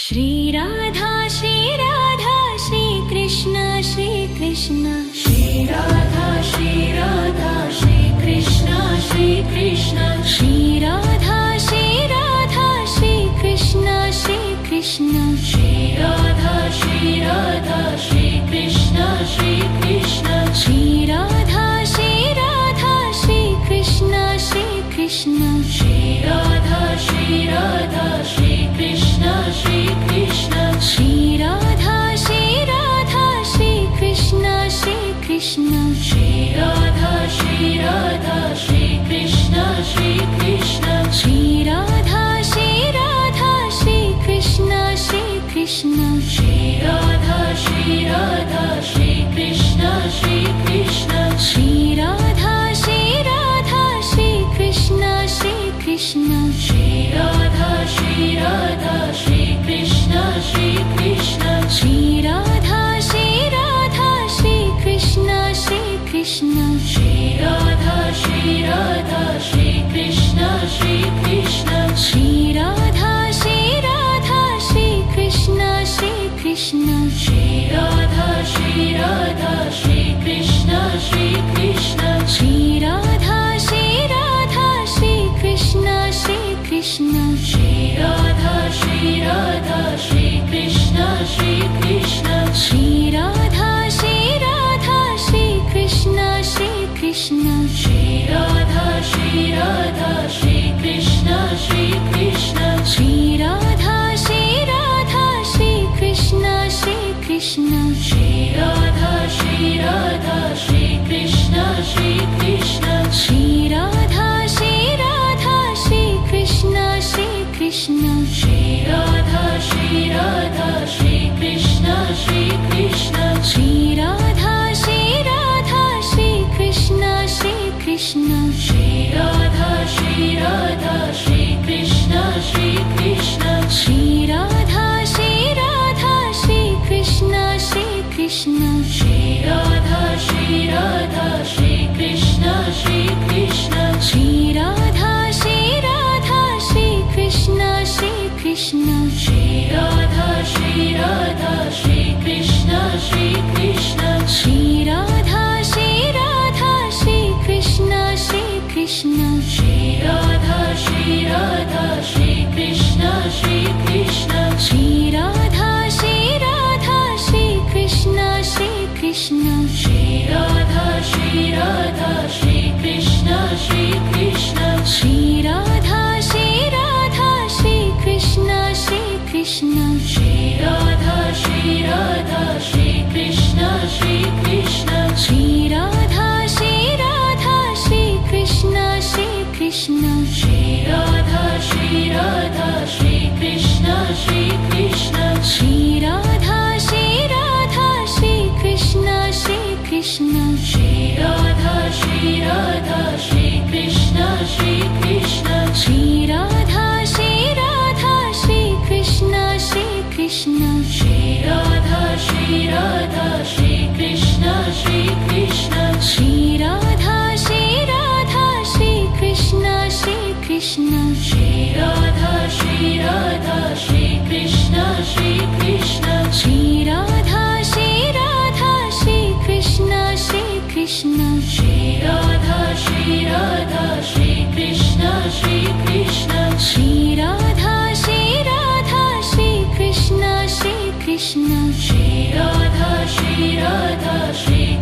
Shri Radha, Shri Radha, Shri Krishna, Shri Krishna, Shri Radha, Shri Radha, Shri Krishna, Shri Krishna, Shri Radha, Shri Radha, Shri Krishna, Shri Krishna, Shri Radha, Shri Radha, Shri Krishna, Shri Krishna, Shri Radha, Shri Radha, Shri Krishna, Shri Krishna, Shri Radha, Shri Radha, Shri Krishna, Shri Krishna, Shri Radha, Shri Radha, Shri Krishna, Shri Krishna, Shri Radha, Shri Radha, Shri Krishna, Shri Krishna, Shri Radha, Shri Radha, Shri Krishna, Shri Krishna, Shri Radha, Shri Radha, Shri Krishna, Shri Krishna, Shri Radha, Shri Radha, Shri Krishna, Shri Krishna, Shri Radha, Shri Radha, Shri Krishna, Shri Krishna, Shri Radha, Shri Radha, Shri Krishna, Shri Krishna, Shri Radha, Shri Radha, Shri Krishna, Shri Krishna, Shri Radha, Shri Radha, Shri Krishna, Shri Krishna, Shri Radha, Shri Radha, Shri Krishna, Shri Krishna, Shri Radha, Shri Radha, Shri Krishna, Shri Krishna, Shri Radha, Shri Radha, Shri Krishna, Shri Krishna, Shri Radha, Shri Radha, Shri Krishna, Shri Krishna, Shri Radha, Shri Radha, Shri Krishna, Shri Krishna, Shri Radha, Shri Radha, Shri Krishna, Shri Krishna, Shri Radha, Shri Radha, Shri Krishna, Shri Krishna, Shri Radha, Shri Radha, Shri Krishna, Shri Krishna, Shri Radha, Shri Radha, Shri Krishna, Shri Krishna, Shri Radha, Shri Radha, Shri Krishna, Shri Krishna, Shri Radha, Shri Radha, Shri Krishna, Shri Krishna, Shri Radha, Shri Radha, Shri Krishna, Shri Krishna, Shri Radha, Shri Radha, Shri Krishna, Shri Krishna, Shri Radha, Shri Radha, Shri Krishna, Shri Krishna, Shri Radha, Shri Radha, Shri Krishna, Shri Krishna, Shri Radha, Shri Radha, Shri Krishna, Shri Krishna, Shri Radha, Shri Radha, Shri Krishna, Shri Krishna, Shri Radha, Shri Radha, Shri Krishna, Shri Krishna, Shri Radha, Shri Radha, Shri Krishna, Shri Krishna, Shri Radha, Shri Radha, Shri Krishna, Shri Krishna, Shri Radha, Shri Radha, Shri Krishna, Shri Krishna, Shri Radha, Shri Radha, Shri Krishna, Shri Krishna, Shri Radha, Shri Radha, Shri Krishna, Shri Krishna, Shri Radha, Shri Radha, Shri Krishna, Shri Krishna, Shri Radha, Shri Radha, Shri Krishna, Shri Krishna, Shri Radha, Shri Radha, Shri Krishna, Shri Krishna, Shri Radha, Shri Radha, Shri Krishna, Shri Krishna, Shri Radha, Shri Radha, Shri Krishna, Shri Krishna, Shri Radha, Shri Radha, Shri Krishna, Shri Krishna, Shri Radha, Shri Radha, Shri Krishna, Shri Krishna, Shri Radha, Shri Radha, Shri Krishna, Shri Krishna, Shri Radha, Shri Radha, Shri Krishna, Shri Krishna, Shri Radha, Shri Radha, Shri Krishna, Shri Krishna, Shri Radha, Shri Radha, Shri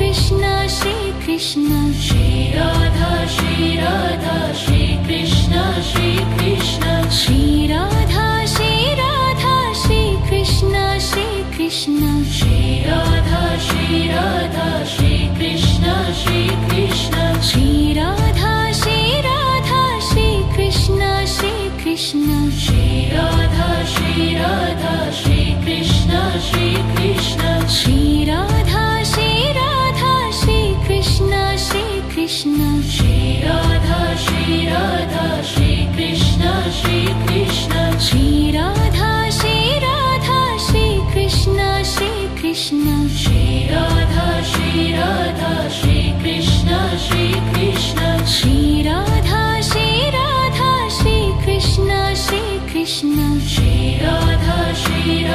Krishna, Shri Krishna, Shri Radha, Shri Radha, Shri Krishna, Shri Krishna, Shri Radha, Shri Radha, Shri Krishna, Shri Krishna, Shri Radha, Shri Radha, Shri Krishna, Shri Krishna, Shri Radha, Shri Radha, Shri Krishna, Shri Krishna, Shri Radha, Shri Radha, Shri Krishna, Shri Krishna, Shri Radha, Shri Radha, Shri Krishna, Shri Krishna, Shri Radha, Shri Radha, Shri Krishna, Shri Krishna, Shri Radha, Shri Radha, Shri Krishna, Shri Krishna, Shri Radha, Shri Radha, Shri Krishna, Shri Krishna, Shri Radha, Shri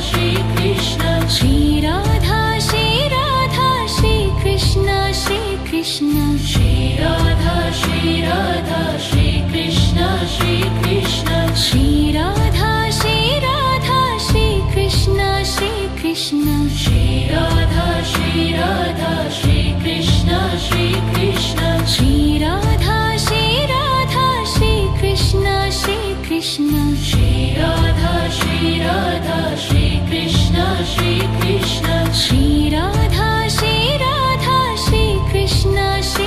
Shri Krishna Shri Radha Shri Krishna Shri Krishna Shri Radha Shri Krishna Krishna Shri Krishna Shri Radha Shri Radha Shri Krishna Shri Krishna Shri Radha Shri Radha Shri Krishna Shri Krishna Shri Radha Shri Radha Shri Krishna Shri Krishna Shri Radha Shri Radha Shri Krishna Shri Krishna Shri Radha Shri Radha Shri Krishna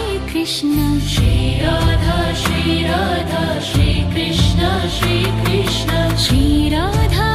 Shri Krishna Shri Radha Shri Radha Shri Krishna Shri Krishna Shri Radha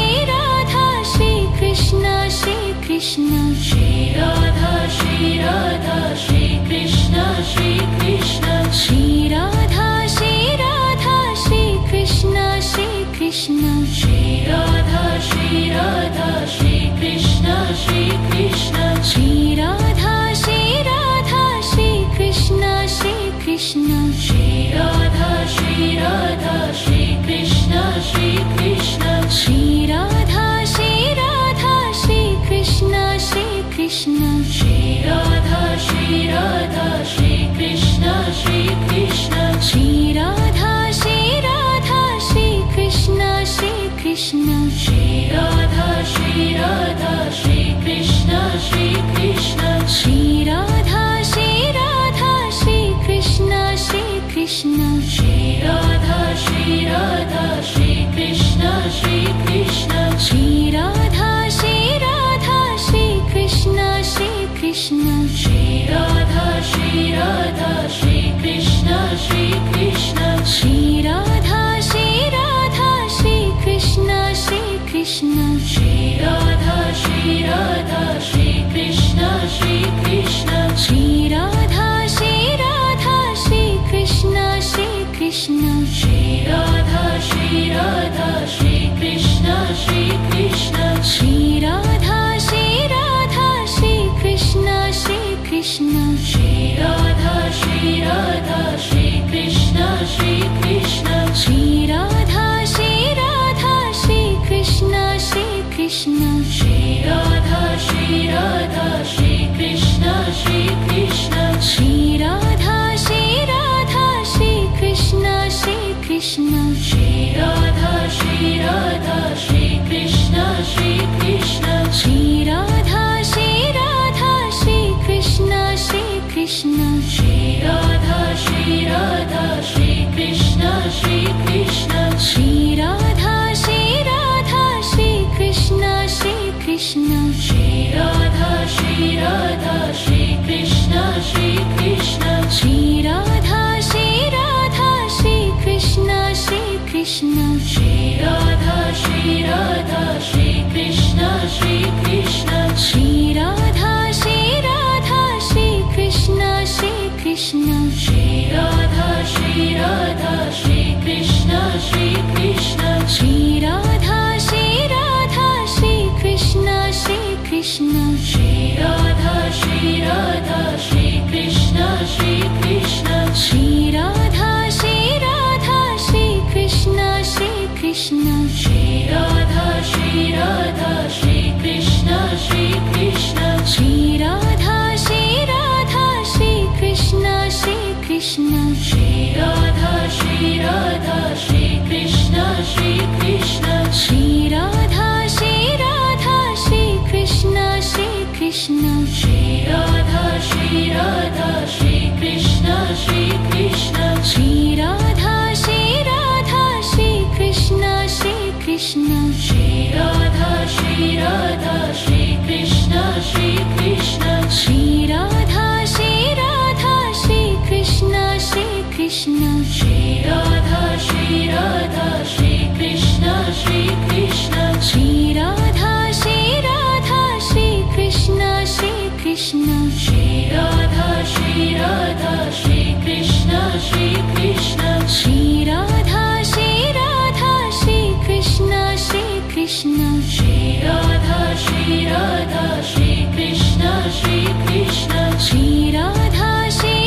Shri Radha Shri Krishna Shri Krishna Shri Radha Shri Radha Shri Krishna Shri Krishna Shri Radha Shri Radha Shri Krishna Shri Krishna Shri Radha Shri Radha Shri Krishna Shri Krishna Shri Radha Shri Radha Shri Krishna Shri Krishna Shri Radha Shri Radha Shri Krishna Shri Krishna Shri Radha Shri Radha Shri Krishna Shri Krishna Shri Radha Shri Radha Shri Krishna Shri Krishna Shri Radha Shri Radha Shri Krishna Shri Krishna Shri Radha Shri Radha Shri Krishna Shri Krishna Shri Radha Shri Radha Shri Krishna Shri Krishna Shri Radha Shri Radha Shri Krishna Shri Krishna Shri Radha Shri Radha Shri Krishna Shri Krishna Shri Radha Shri Radha Shri Krishna Shri Krishna Shri Radha Shri Radha Shri Krishna Shri Krishna Shri Radha Shri Radha Shri Krishna Shri Krishna Shri Radha Shri Radha Shri Krishna Shri Krishna Shri Radha Shri Radha Shri Krishna Shri Krishna Shri Radha Shri Radha Shri Krishna Shri Krishna Shri Radha Shri Radha Shri Krishna Shri Krishna Shri Radha Shri Radha Shri Krishna Shri Krishna Shri Radha Shri Radha Shri Krishna Shri Krishna Shri Radha Shri Radha Shri Krishna Shri Krishna Shri Radha Shri Radha Shri Krishna Shri Krishna Shri Radha Shri Radha Shri Krishna Shri Krishna Shri Radha Shri Radha Shri Krishna Shri Krishna Shri Radha Shri Radha Shri Krishna Shri Krishna Shri Radha Shri Radha Shri Krishna Shri Krishna Shri Radha Shri Radha Shri Krishna Shri Krishna Shri Radha Shri Radha Shri Krishna Shri Krishna Shri Radha Shri Radha Shri Krishna Shri Krishna Shri Radha Shri Radha Shri Krishna Shri Krishna Shri Radha Shri Radha Shri Krishna Shri Krishna Shri Radha Shri Radha Shri Krishna Shri Krishna Shri Radha Shri Radha Shri Krishna Shri Krishna Shri Radha Shri Radha Shri Krishna Shri Krishna Shri Radha Shri Radha Shri Krishna Shri Krishna Shri Radha Shri Radha Shri Krishna Shri Krishna Shri Radha Shri Radha Shri Krishna Shri Krishna Shri Radha Shri Radha Shri Krishna Shri Krishna Shri Radha Shri Radha Shri Krishna Shri Krishna Shri Radha Shri Radha Shri Krishna Shri Krishna Shri Radha Shri Radha Shri Krishna Shri Krishna Shri Radha Shri Radha Shri Krishna Shri Krishna Shri Radha Shri Radha Shri Krishna Shri Krishna Shri Radha Shri Radha Shri Krishna Shri Krishna Shri Radha Shri Radha Shri Krishna Shri Krishna Shri Radha Shri Radha Shri Krishna Shri Krishna Shri Radha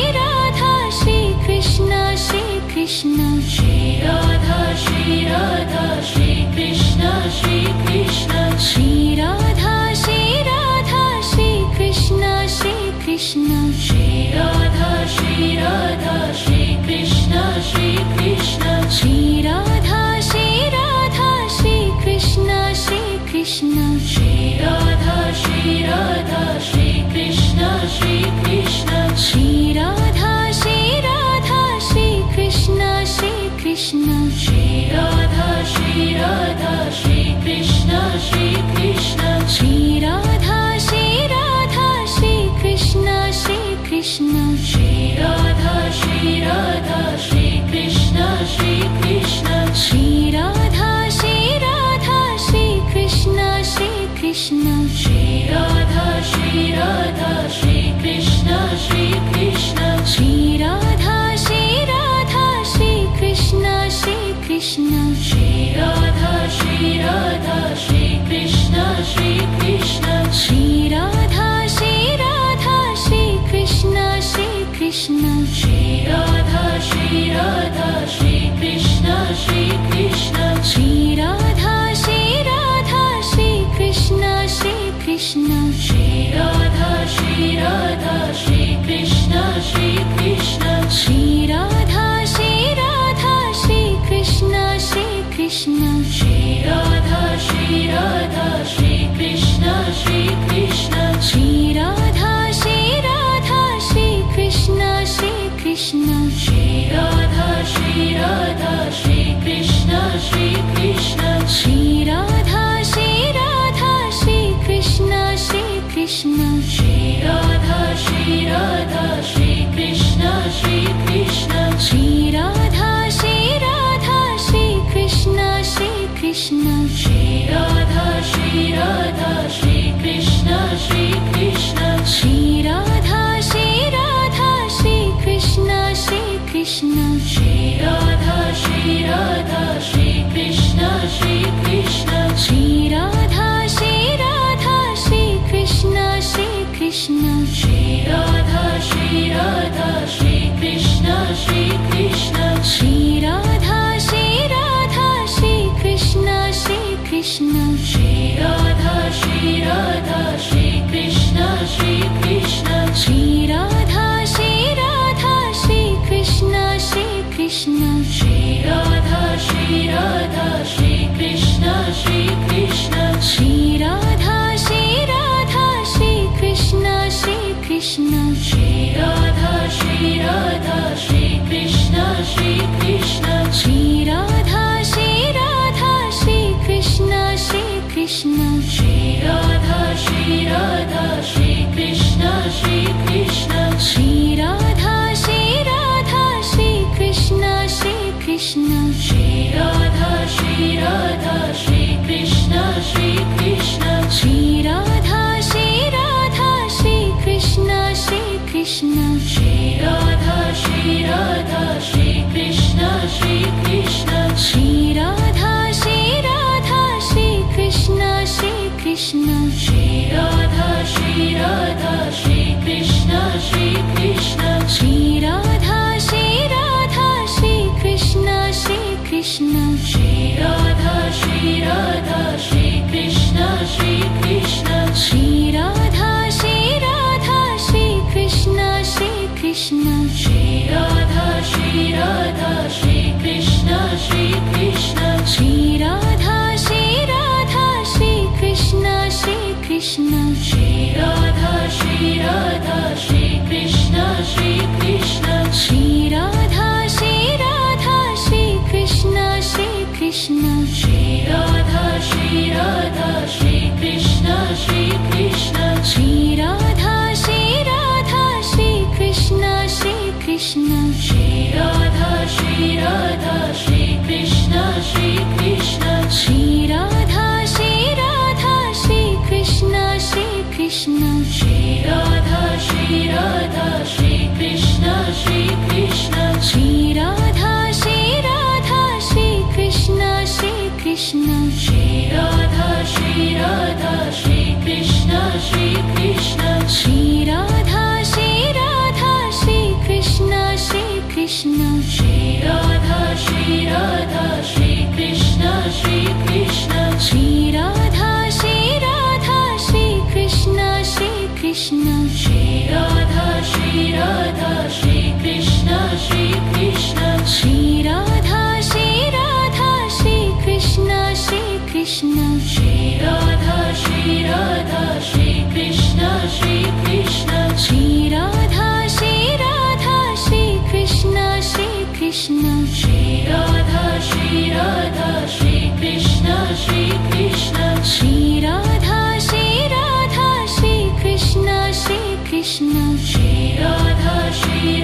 Shri Radha Shri Krishna Shri Krishna Shri Radha Shri Radha Shri Krishna Shri Krishna Shri Radha Shri Radha Shri Krishna Shri Krishna Shri Radha Shri Radha Shri Krishna Shri Krishna Krishna Shri Radha Shri Radha Shri Krishna Shri Krishna Shri Radha Shri Radha Shri Krishna Shri Krishna Shri Radha Shri Radha Shri Krishna Shri Krishna Shri Radha Shri Radha Shri Krishna Shri Krishna Shri Radha Shri Radha Shri Krishna Shri Krishna Shri Radha Shri Radha Shri Krishna Shri Krishna Shri Radha Shri Radha Shri Krishna Shri Krishna Shri Radha Shri Radha Shri Krishna Shri Krishna Shri Radha Shri Radha Shri Krishna Shri Krishna Shri Radha Shri Radha Shri Krishna Shri Krishna Shri Radha Shri Radha Shri Krishna Shri Krishna Shri Radha Shri Radha Shri Krishna Shri Krishna Shri Radha Shri Radha Shri Krishna Shri Krishna Shri Radha Shri Radha Shri Krishna Shri Krishna Shri Radha Shri Radha Shri Krishna Shri Krishna Shri Radha Shri Radha Shri Krishna Shri Krishna Shri Radha Shri Radha Shri Krishna Shri Krishna Shri Radha Shri Radha Shri Krishna Shri Krishna Shri Radha Shri Radha Shri Krishna Shri Krishna Shri Radha Shri Radha Shri Krishna Shri Krishna Shri Radha Shri Radha Shri Krishna Shri Krishna Shri Radha Shri Radha Shri Krishna Shri Krishna Shri Radha Shri Radha Shri Krishna Shri Krishna Shri Radha Shri Radha Shri Krishna Shri Krishna Shri Radha Shri Radha Shri Krishna Shri Krishna Shri Radha Shri Radha Shri Krishna Shri Krishna Shri Radha Shri Radha Shri Krishna Shri Krishna Shri Radha Shri Radha Shri Krishna Shri Krishna Shri Radha Shri Radha Shri Krishna Shri Krishna Shri Radha Shri Radha Shri Krishna Shri Krishna Shri Radha Shri Radha Shri Krishna Shri Krishna Shri Radha Shri Radha Shri Krishna Shri Krishna Shri Radha Shri Radha Shri Krishna Shri Krishna Shri Radha Shri Radha Shri Krishna Shri Krishna Shri Radha Shri Radha Shri Krishna Shri Krishna Shri Radha Shri Radha Shri Krishna Shri Krishna Shri Radha Shri Radha Shri Krishna Shri Krishna Shri Radha Shri Radha Shri Krishna Shri Krishna Shri Radha Shri Radha Shri Krishna Shri Krishna Shri Radha Shri Radha Shri Krishna Shri Krishna Shri Radha Shri Radha Shri Krishna Shri Krishna Shri Radha Shri Radha Shri Krishna Shri Krishna Shri Radha Shri Radha Shri Krishna Shri Krishna Shri Radha Shri Radha Shri Krishna Shri Krishna Shri Radha Shri Radha Shri Krishna Shri Krishna Shri Radha Shri Radha Shri Krishna Shri Krishna Shri Radha Shri Radha Shri Krishna Shri Krishna Shri Radha Shri Radha Shri Krishna Shri Krishna Shri Radha Shri Radha Shri Krishna Shri Krishna Shri Radha Shri Radha Shri Krishna Shri Krishna Shri Radha Shri Radha Shri Krishna Shri Krishna Shri Radha Shri Radha Shri Krishna Shri Krishna Shri Radha Shri Radha Shri Krishna Shri Krishna Shri Radha Shri Radha Shri Krishna Shri Krishna Shri Radha Shri Radha Shri Krishna Shri Krishna Shri Radha Shri Radha Shri Krishna Shri Krishna Shri Radha Shri Radha Shri Krishna Shri Krishna Shri Radha Shri Radha Shri Krishna Shri Krishna Shri Radha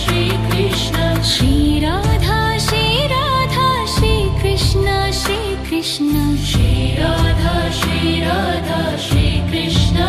Shri Krishna Shri Radha Shri Radha Shri Krishna Shri Krishna Shri Radha Shri Radha Shri Krishna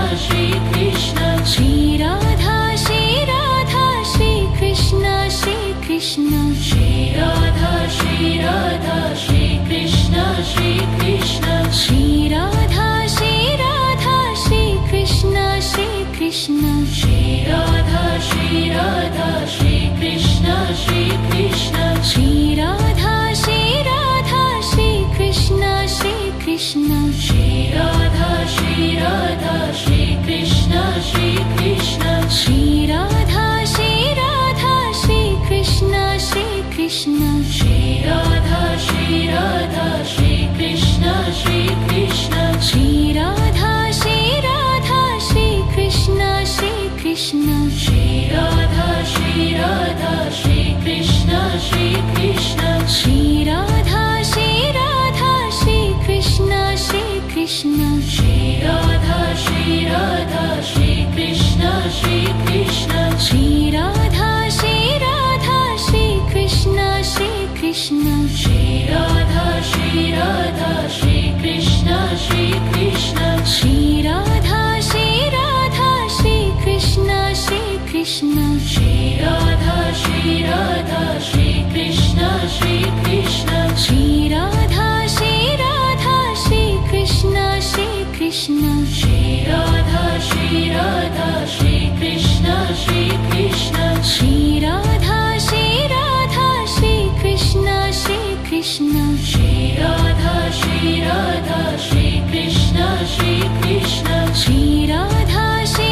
Shri Radha Shri Radha Shri Krishna Shri Krishna Shri Radha Shri Radha Shri Krishna Shri Krishna Shri Radha Shri Radha Shri Krishna Shri Krishna Shri Radha Shri Radha Shri Krishna Shri Krishna Shri Radha Shri Radha Shri Krishna Shri Krishna Shri Radha Shri Radha Shri Krishna Shri Krishna Shri Radha Shri Radha Shri Krishna Shri Krishna Shri Radha Shri Radha Shri Krishna Shri Krishna Shri Radha Shri Radha Shri Krishna Shri Krishna Shri Radha Shri Radha Shri Krishna Shri Krishna Shri Radha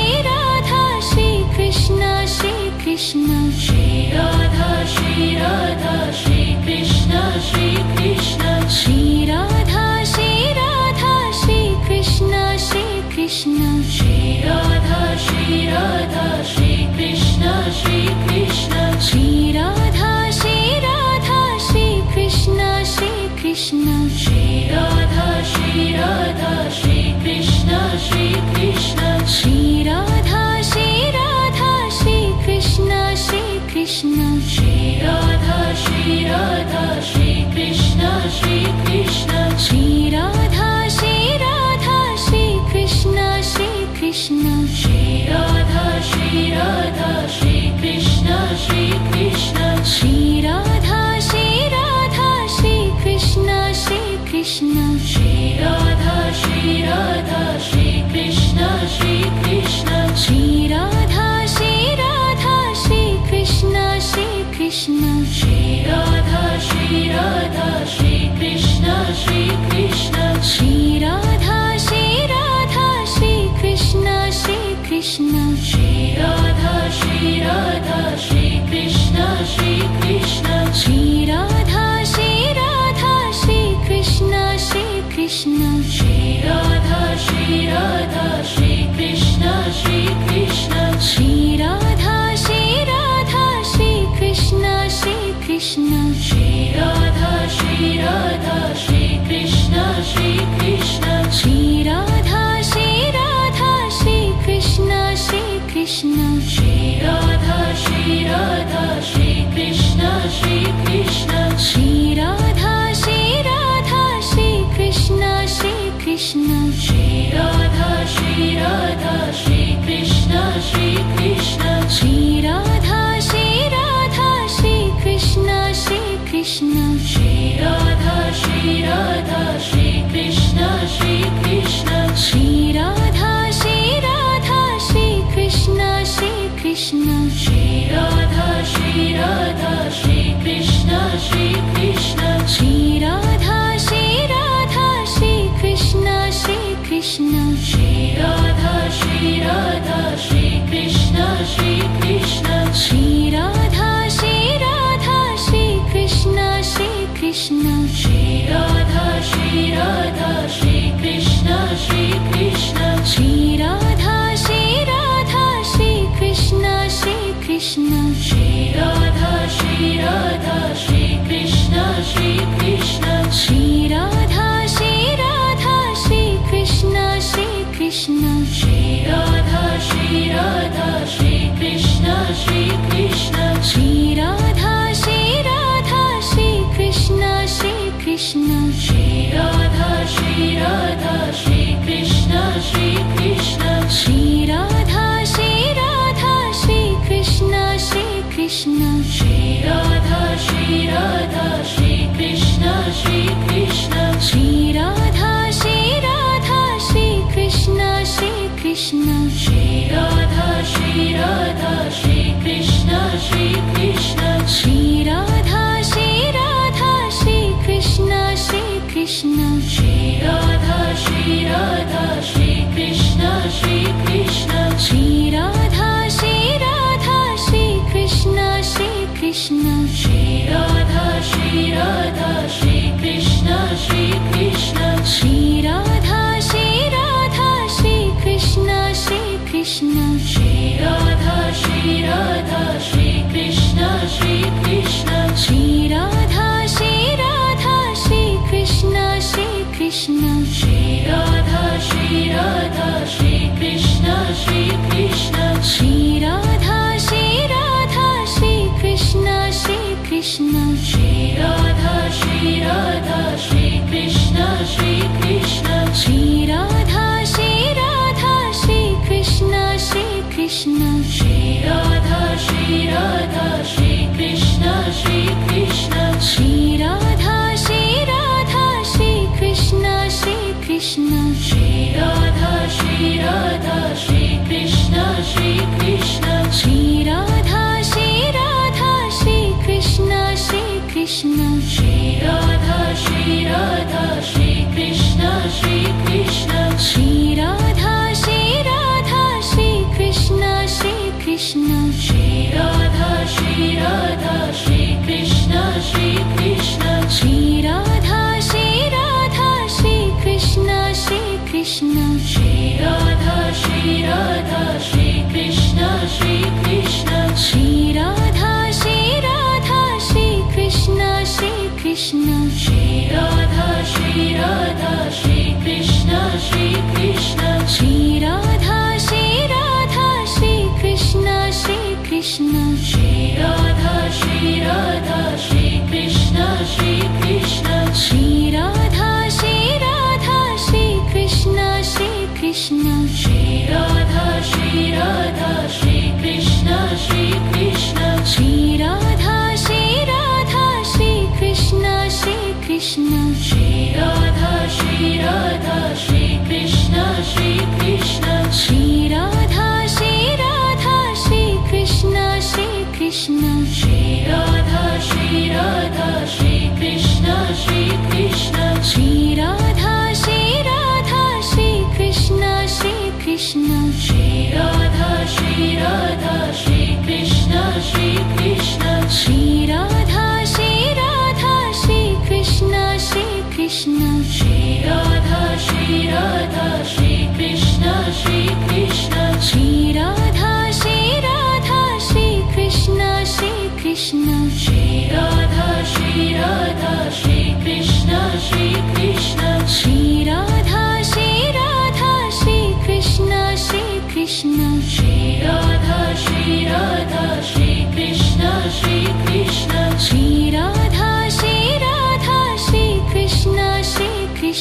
Shri Radha Shri Krishna Shri Krishna Shri Radha Shri Radha Shri Krishna Shri Krishna Shri Radha Shri Radha Shri Krishna Shri Krishna Shri Radha Shri Radha Shri Krishna Shri Krishna Shri Radha Shri Radha Shri Krishna Shri Krishna Shri Radha Shri Radha Shri Krishna Shri Krishna Shri Radha Shri Radha Shri Krishna Shri Krishna Shri Radha Shri Radha Shri Krishna Shri Krishna Shri Radha Shri Radha Shri Krishna Shri Krishna Shri Radha Shri Radha Shri Krishna Shri Krishna Shri Radha Shri Radha Shri Krishna Shri Krishna Shri Radha Shri Radha Shri Krishna Shri Krishna Shri Radha Shri Radha Shri Krishna Shri Krishna Shri Radha Shri Radha Shri Krishna Shri Krishna Shri Radha Shri Radha Shri Krishna Shri Krishna Shri Radha Shri Radha Shri Krishna Shri Krishna Shri Radha Shri Radha Shri Krishna Shri Krishna Shri Radha Shri Radha Shri Krishna Shri Krishna Shri Radha Shri Radha Shri Krishna Shri Krishna Shri Radha Shri Radha Shri Krishna Shri Krishna Shri Radha Shri Radha Shri Krishna Shri Krishna Shri Radha Shri Radha Shri Krishna Shri Krishna Shri Radha Shri Radha Shri Krishna Shri Krishna Shri Radha Shri Radha Shri Krishna Shri Krishna Shri Radha Shri Radha Shri Krishna Shri Krishna Shri Radha Shri Radha Shri Krishna Shri Krishna Shri Radha Shri Radha Shri Krishna Shri Krishna Shri Radha Shri Radha Shri Krishna Shri Krishna Shri Radha Shri Radha Shri Krishna Shri Krishna Shri Radha Shri Radha Shri Krishna Shri Krishna Shri Radha Shri Radha Shri Krishna Shri Krishna Shri Radha Shri Radha Shri Krishna Shri Krishna Shri Radha Shri Radha Shri Krishna Shri Krishna Shri Radha Shri Radha Shri Krishna Shri Krishna Shri Radha Shri Radha Shri Krishna Shri Krishna Shri Radha Shri Radha Shri Krishna Shri Krishna Shri Radha Shri Radha Shri Krishna Shri Krishna Shri Radha Shri Radha Shri Krishna Shri Krishna Shri Radha Shri Radha Shri Krishna Shri Krishna Shri Radha Shri Radha Shri Krishna Shri Krishna Shri Radha Shri Radha Shri Krishna Shri Krishna Shri Radha Shri Radha Shri Krishna Shri Krishna Shri Radha Shri Radha Shri Krishna Shri Krishna Shri Radha Shri Radha Shri Krishna Shri Krishna Shri Radha Shri Radha Shri Krishna Shri Krishna Shri Radha Shri Radha Shri Krishna Shri Krishna Shri Radha Shri Radha Shri Krishna Shri Krishna Shri Radha Shri Radha Shri Krishna Shri Krishna Shri Radha Shri Krishna Shri Radha Shri Radha Shri Krishna Shri Krishna Shri Radha Shri Radha Shri Krishna Shri Krishna Shri Radha Shri Radha Shri Krishna Shri Krishna Shri Radha Shri Radha Shri Krishna Shri Krishna Shri Radha Shri Radha Shri Krishna Shri Krishna Shri Radha Shri Radha Shri Krishna Shri Krishna Shri Radha Shri Radha Shri Krishna Shri Krishna Shri Radha Shri Radha Shri Krishna Shri Krishna Shri Radha Shri Radha Shri Krishna Shri Krishna Shri Radha Shri Radha Shri Krishna Shri Krishna Shri Radha Shri Radha Shri Krishna Shri Krishna Shri Radha Shri Radha Shri Krishna Shri Krishna Shri Radha Shri Radha Shri Krishna Shri Krishna Shri Radha Shri Radha Shri Krishna Shri Krishna Shri Radha Shri Radha Shri Krishna Shri Krishna Shri Radha Shri Radha Shri Krishna Shri Krishna Shri Radha Shri Radha Shri Krishna Shri Krishna Shri Radha Shri Radha Shri Krishna Shri Krishna Shri Radha Shri Radha Shri Krishna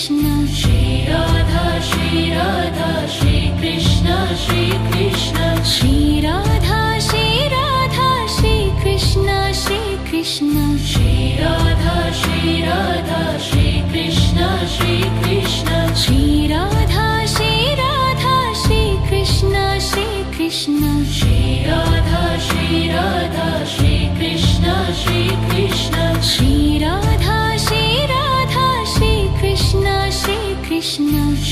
Shri Krishna Shri Radha Shri Radha Shri Krishna Shri Krishna Shri Radha Shri Radha Shri Krishna Shri Krishna Shri Radha Shri Radha Shri Krishna Shri Krishna Shri Radha Shri Radha Shri Krishna Shri Krishna Shri Radha Shri Radha Shri Krishna Shri Krishna Shri Radha Shri Radha Shri Krishna Shri Krishna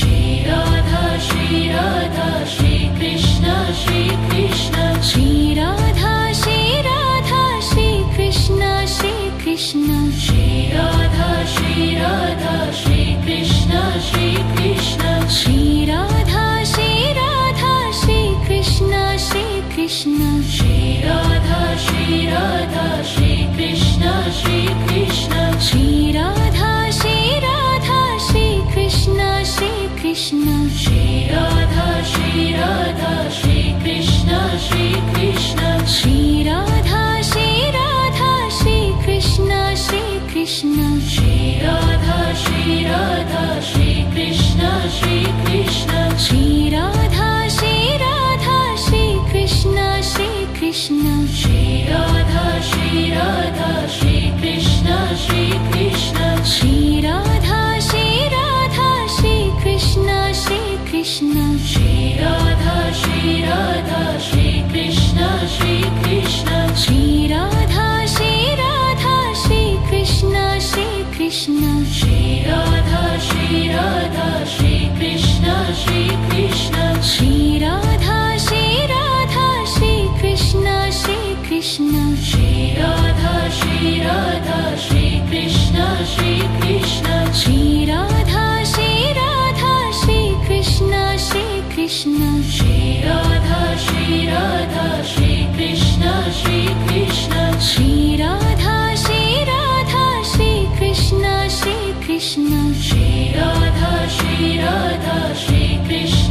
Shri Radha Shri Radha Shri Krishna Shri Krishna Shri Radha Shri Radha Shri Krishna Shri Krishna Shri Radha Shri Radha Shri Krishna Shri Krishna Shri Radha Shri Radha Shri Krishna Shri Krishna Shri Radha Shri Radha Shri Krishna Shri Krishna Shri Radha Shri Radha Shri Krishna Shri Krishna Shri Radha Shri Radha Shri Krishna Shri Krishna Shri Radha Shri Radha Shri Krishna Shri Krishna Shri Radha Shri Radha Shri Krishna Shri Krishna Shri Radha Shri Radha Shri Krishna Shri Krishna Shri Radha Shri Radha Shri Krishna Shri Krishna Shri Radha Shri Radha Shri Krishna Shri Krishna Shri Radha Shri Radha Shri Krishna Shri Krishna Shri Radha Shri Radha Shri Krishna Shri Krishna Shri Radha Shri Radha Shri Krishna Shri Krishna Shri Radha Shri Radha Shri Krishna Shri Krishna Shri Radha Shri Radha Shri Krishna Shri Krishna Shri Radha Shri Radha Shri Krishna Shri Krishna Shri Radha Shri Radha Shri Krishna Shri Krishna Shri Radha Shri Radha Shri Krishna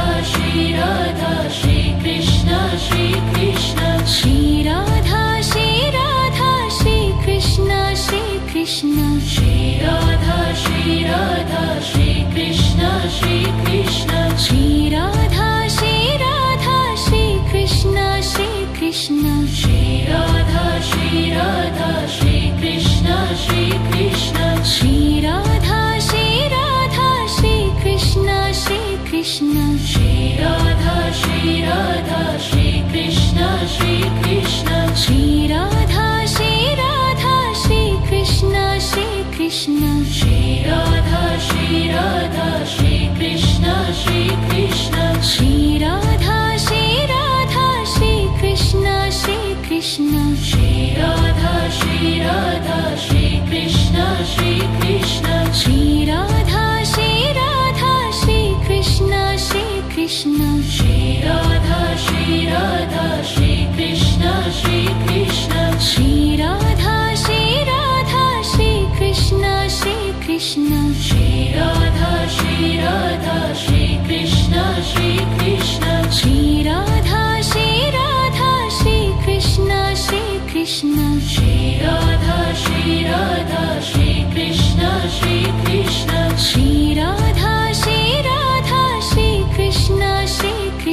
Radha, Shri Krishna, Shri Krishna, Shri Radha, Shri Radha, Shri Krishna, Shri Krishna, Shri Radha, Shri Radha, Shri Krishna, Shri Krishna, Shri Radha, Shri Radha, Shri Krishna, Shri Krishna, Shri Radha, Shri Radha, Shri Krishna, Shri Krishna, Shri Radha, Shri Radha, Shri Krishna, Shri Krishna, Shri Radha.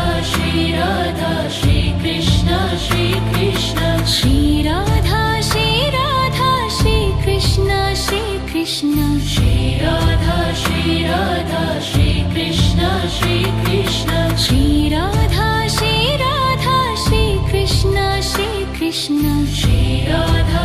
Radha Shri Krishna Shri Krishna Shri Radha Shri Krishna Shri Krishna Shri Radha Shri Krishna Shri Krishna Shri Radha Shri Krishna Shri Krishna Shri Radha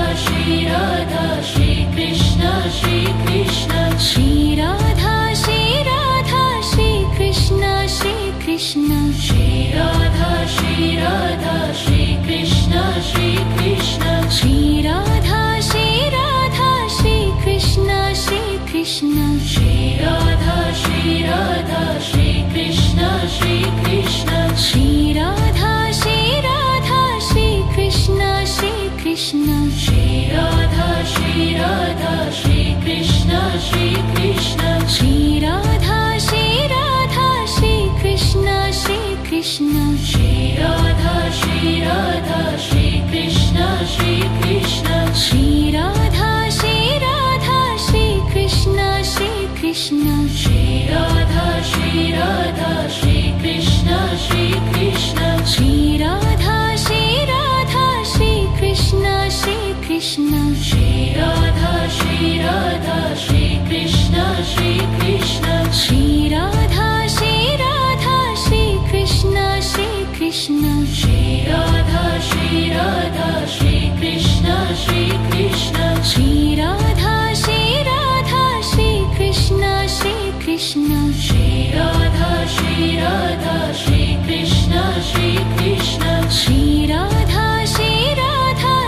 Shri Radha Shri Krishna Shri Krishna Shri Radha Shri Radha Shri Krishna Shri Krishna Shri Radha Shri Radha Shri Krishna Shri Krishna Shri Radha Shri Radha Shri Krishna Shri Krishna Shri Radha Shri Radha Shri Krishna Shri Krishna Shri Radha Shri Radha Shri Krishna Shri Krishna Shri Radha Shri Radha Shri Krishna Shri Krishna Shri Radha Shri Radha Shri Krishna Shri Krishna Shri Radha Shri Radha Shri Krishna Shri Krishna Shri Radha Shri Radha Shri Krishna Shri Krishna Shri Radha Shri Radha Shri Krishna Shri Krishna Shri Radha Shri Radha Shri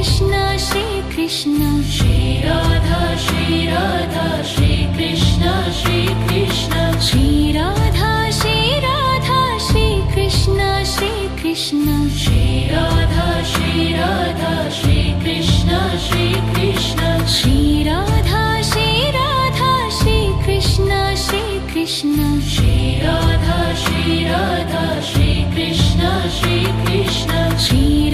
Krishna Shri Krishna Shri Radha Shri Radha Shri Krishna Shri Krishna Shri Radha Shri Radha Shri Krishna Shri Krishna Shri Radha Shri Radha Shri Krishna Shri Krishna Shri Radha Shri Radha Shri Krishna Shri Krishna Shri Radha Shri Radha Shri Krishna Shri Krishna Shri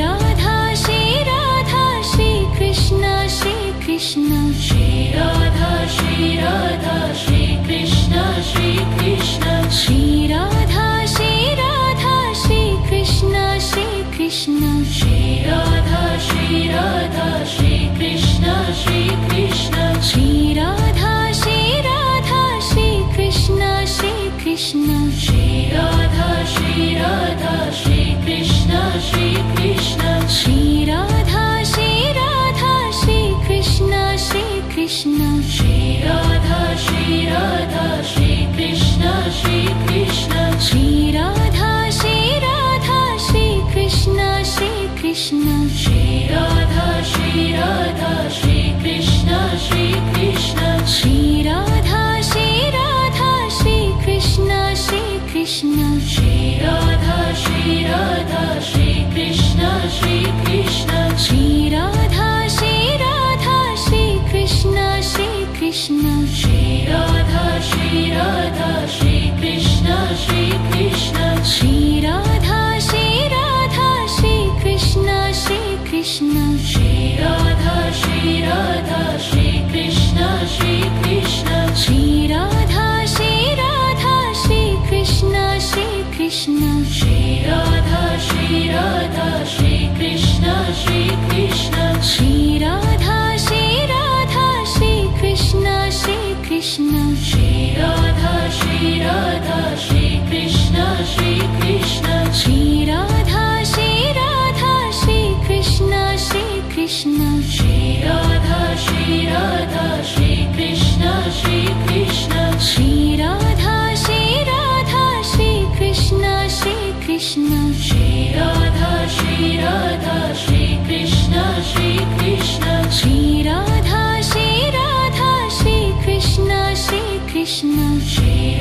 Radha Shri Radha Shri Krishna Shri Krishna Shri Radha Shri Radha Shri Krishna Shri Krishna Shri Radha Shri Radha Shri Krishna Shri Krishna Shri Radha Shri Radha Shri Krishna Shri Krishna Shri Radha Shri Radha Shri Krishna Shri Krishna Shri Radha Shri Radha Shri Krishna Shri Krishna Shri Radha Shri Radha Shri Krishna Shri Krishna Shri Radha Shri Radha Shri Krishna Shri Krishna Shri Radha Shri Radha Shri Krishna Shri Krishna Shri Radha Shri Radha Shri Krishna Shri Krishna Shri Radha Shri Radha Shri Krishna Shri Krishna Shri Radha Shri Radha Shri Krishna Shri Krishna Shri Radha Shri Radha Shri Krishna Shri Krishna Shri Radha Shri Radha Shri Krishna Shri Krishna Shri Radha Shri Radha Shri Krishna Shri Krishna Shri Radha Shri Radha Shri Krishna Shri Krishna Shri Radha Shri Radha Shri Krishna Shri Krishna Shri Radha Shri Radha Shri Krishna Shri Krishna Shri Radha Shri Radha Shri Krishna Shri Krishna Shri Radha Shri Radha Shri Krishna Shri Krishna Shri Radha Shri Radha Shri Krishna Shri Krishna Shri Radha Shri Radha Shri Krishna Shri Krishna Shri Radha Shri Radha Shri Krishna Shri Krishna Shri Radha Shri Radha Shri Krishna Shri Krishna Shri Radha Shri Radha Shri Krishna Shri Krishna Shri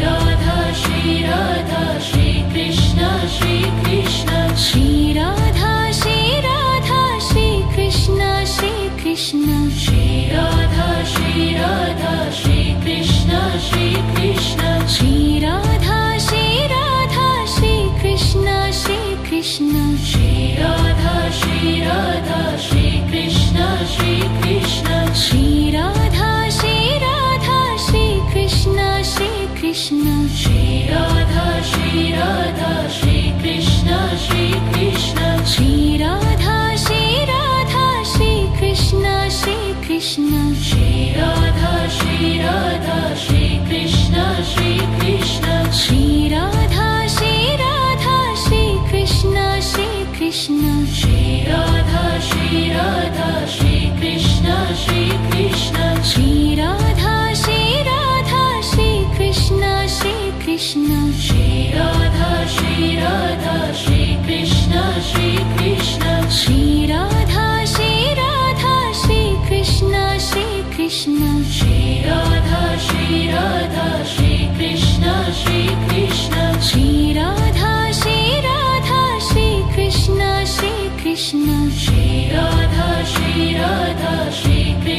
Radha Shri Radha Shri Krishna Shri Krishna Shri Radha Shri Radha Shri Krishna Shri Krishna Shri Radha Shri Radha Shri Krishna Shri Krishna Shri Radha Shri Radha Shri Krishna Shri Krishna Shri Radha Shri Radha Shri Krishna Shri Krishna Shri Radha Shri Radha Shri Krishna Shri Krishna Shri Radha Shri Radha Shri Krishna Shri Krishna Shri Radha Shri Radha Shri Krishna Shri Krishna Shri Radha Shri Radha Shri Krishna Shri Krishna Shri Radha Shri Radha Shri Krishna Shri Krishna Shri Radha Shri Radha Shri Krishna Shri Krishna Shri Radha Shri Radha Shri Krishna Shri Krishna Shri Radha Shri Radha Shri Krishna Shri Krishna Shri Radha Shri Radha Shri Krishna Shri Krishna Shri Radha Shri Radha Shri Krishna Shri Krishna Shri Radha Shri Radha Shri Krishna Shri Krishna Shri Radha Shri Radha Shri Krishna